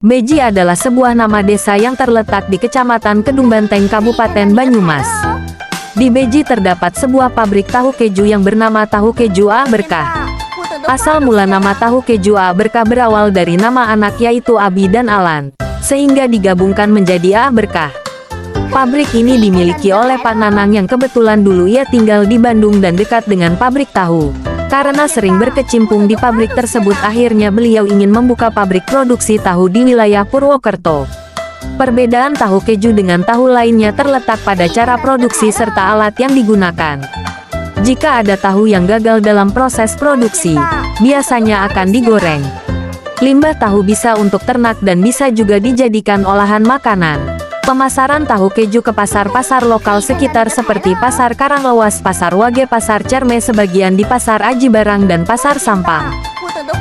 Beji adalah sebuah nama desa yang terletak di Kecamatan Kedung Banteng, Kabupaten Banyumas. Di Beji terdapat sebuah pabrik tahu keju yang bernama Tahu Keju A Berkah. Asal mula nama Tahu Keju A Berkah berawal dari nama anak yaitu Abi dan Alan, sehingga digabungkan menjadi A Berkah. Pabrik ini dimiliki oleh Pak Nanang yang kebetulan dulu ia tinggal di Bandung dan dekat dengan pabrik tahu. Karena sering berkecimpung di pabrik tersebut, akhirnya beliau ingin membuka pabrik produksi tahu di wilayah Purwokerto. Perbedaan tahu keju dengan tahu lainnya terletak pada cara produksi serta alat yang digunakan. Jika ada tahu yang gagal dalam proses produksi, biasanya akan digoreng. Limbah tahu bisa untuk ternak dan bisa juga dijadikan olahan makanan. Pemasaran tahu keju ke pasar-pasar lokal sekitar seperti Pasar Karanglewas, Pasar Wage, Pasar Cerme, sebagian di Pasar Aji Barang dan Pasar Sampang.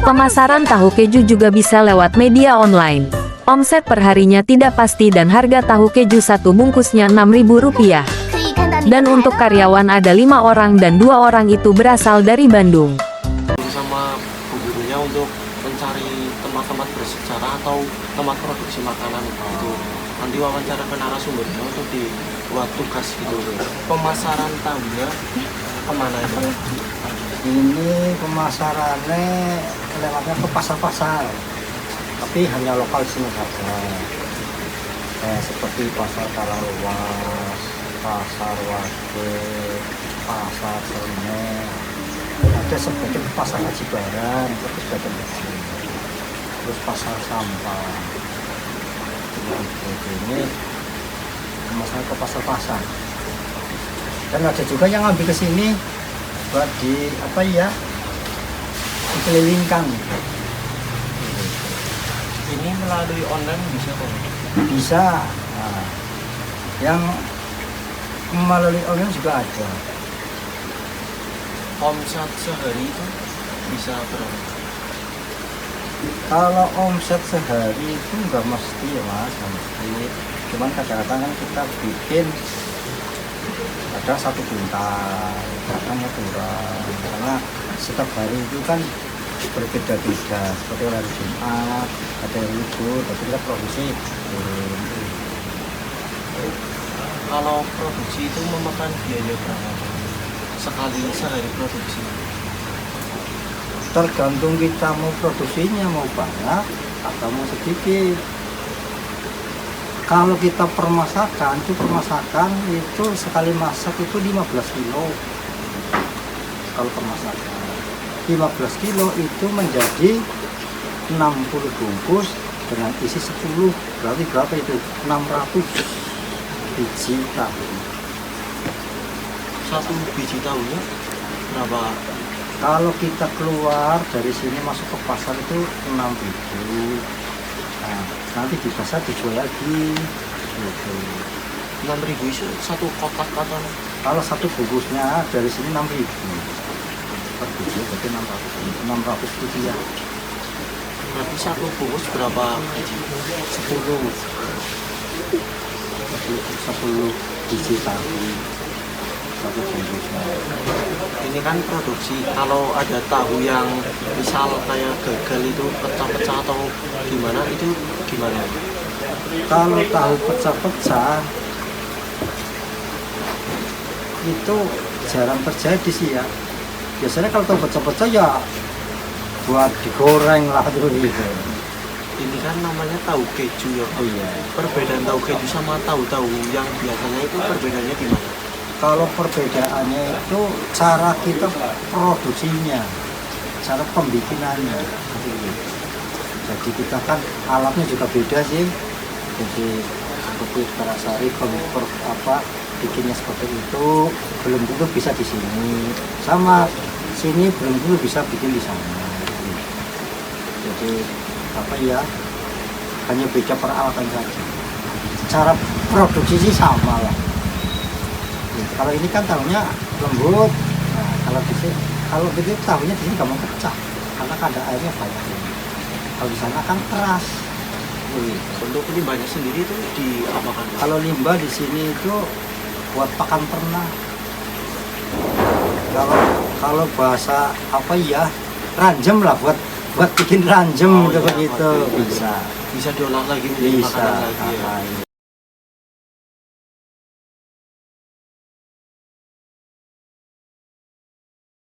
Pemasaran tahu keju juga bisa lewat media online. Omset perharinya tidak pasti dan harga tahu keju satu bungkusnya Rp6.000. Dan untuk karyawan ada 5 orang dan 2 orang itu berasal dari Bandung. Sama bu gurunya untuk mencari tempat-tempat bersejarah atau tempat produksi makanan itu. Nanti wawancara ke narasumbernya untuk dibuat tugas gitu. Pemasaran tahunya kemana itu? Ini pemasarannya lewatnya ke pasar-pasar, tapi hanya lokal sini saja. Seperti Pasar Karanglewas, Pasar Wage, Pasar Cerme, ada sebagian Pasar Aji Barang, tapi sebagian kecil. Terus Pasar Sampang. Ini masalah ke pasar-pasar, dan ada juga yang ambil ke sini buat di dikelilingkan. Ini melalui online bisa kok? Bisa. Nah, yang melalui online juga ada. Omset sehari itu bisa berapa? Kalau omset sehari itu nggak mesti ya mas, nggak mesti. Cuman kadang-kadang kan kita bikin ada 1 kuintal, kadang kurang. Karena setiap hari itu kan berbeda-beda. Seperti hari Jumat, ada yang libur, tapi kita produksi. Kalau produksi itu memakan biaya berapa sekali sehari produksi? Tergantung kita mau produksinya mau banyak atau mau sedikit. Kalau kita permasakan itu sekali masak itu 15 kilo. Kalau permasakan 15 kilo itu menjadi 60 bungkus dengan isi 10, berarti berapa itu? 600 biji tahu. 1 biji tahunya berapa? Kalau kita keluar dari sini masuk ke pasar itu 6.000. Nah, nanti di pasar dijual lagi. Gitu. 6.000 itu satu kotak atau? Kalau satu bungkusnya dari sini 6.000. Per bungkus berarti 600 rupiah. Berarti satu bungkus berapa biji? 10 biji tahu. Satu bungkusnya. Ini kan produksi, kalau ada tahu yang misal kayak gagal itu pecah-pecah atau gimana, itu gimana? Kalau tahu pecah-pecah itu jarang terjadi sih ya. Biasanya kalau tahu pecah-pecah ya buat digoreng lah dulu gitu. Ini kan namanya tahu keju ya. Oh iya. Perbedaan tahu keju sama tahu-tahu yang biasanya itu perbedaannya di mana? Kalau perbedaannya itu cara kita produksinya, cara pembikinannya. Jadi kita kan alatnya juga beda sih. Jadi seperti Karasari bikinnya seperti itu belum tentu bisa di sini. Sama sini belum tentu bisa bikin di sana. Jadi hanya beda peralatan saja. Cara produksi sih sama lah. Kalau ini kan tahunya lembut, nah, kalau gitu tahunya di sini gampang pecah karena kadar airnya banyak. Kalau di sana kan keras. Untuk limbahnya sendiri itu diapakan? Kalau limbah di sini itu buat pakan ternak. Kalau bahasa ranjem lah buat buat bikin ranjem Oh, gitu iya, begitu buat bikin. bisa. Bisa diolah lagi menjadi Bisa. makanan lagi ya. Iya.